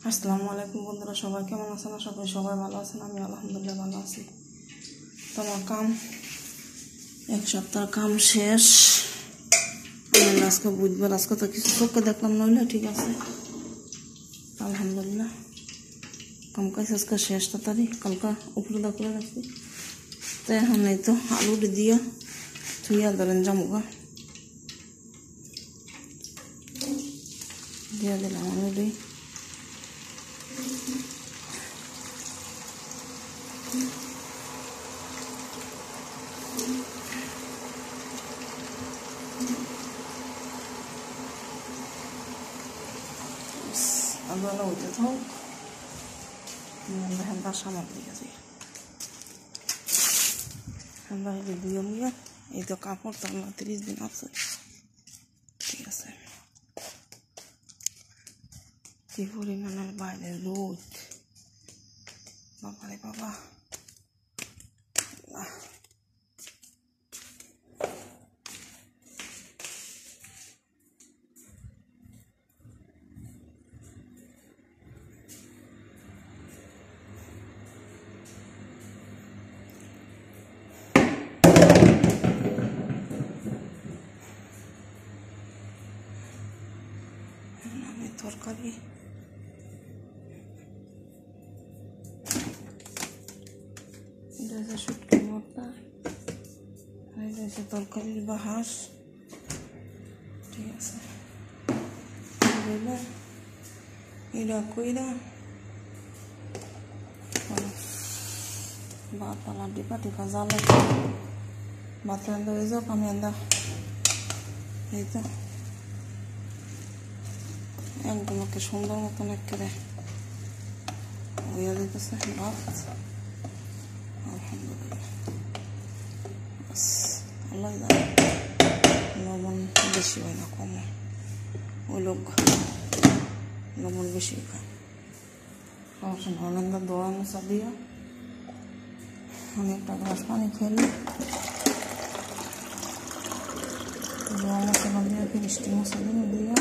আসসালামু আলাইকুম বন্ধুরা, সবাই কেমন আছেন? আশা করি সবাই ভালো আছেন। আমি আলহামদুলিল্লাহ ভালো আছি। তো আমার কাম এক সপ্তাহ কাম শেষ। আমি আজকে বুঝবার আজকে তো কিছু চোখে দেখলাম, নইলে ঠিক আছে আলহামদুলিল্লাহ। কাম কাজ আজকে শেষ তাড়াতাড়ি, কালকা উপরে দা করে রাখছি। তো এখন এই তো আলুটি দিয়ে থুইয়া ধরেন জামুগা দিয়ে দিলাম আলুটি। আলুওয়ালা হইতে থাক, হেন্দা সামাল দিয়ে গেছি। হেন্দা দিয়ে মুইয়া এই তো কাপড় তো 30 দিন আছে, ঠিক আছে। কি পরিমাণের বাইরে রোদ, বাবা রে বাবা। আমি তরকারি শুটকি ভর্তা, তরকারির বাহাস, ঠিক আছে। এটা কইরা ভাত পালা ডিপা টিপা জ্বালা ভাত রান্না হয়ে যাক। আমি আন্দা এই তো একদমকে সুন্দর মতন একেবারে হইয়া দিতেছে ভাত, আলহামদুলিল্লাহ। আল্লাহ জানে লবণ বেশি হয় না কম হয়, ওই লোক লবণ বেশি খায়। সমস্যা না, অনেকটা দোয়া মশা দিয়া অনেকটা গ্লাস পানি খেলে দোয়া মশলা দিয়ে মিষ্টি মশলা দিয়ে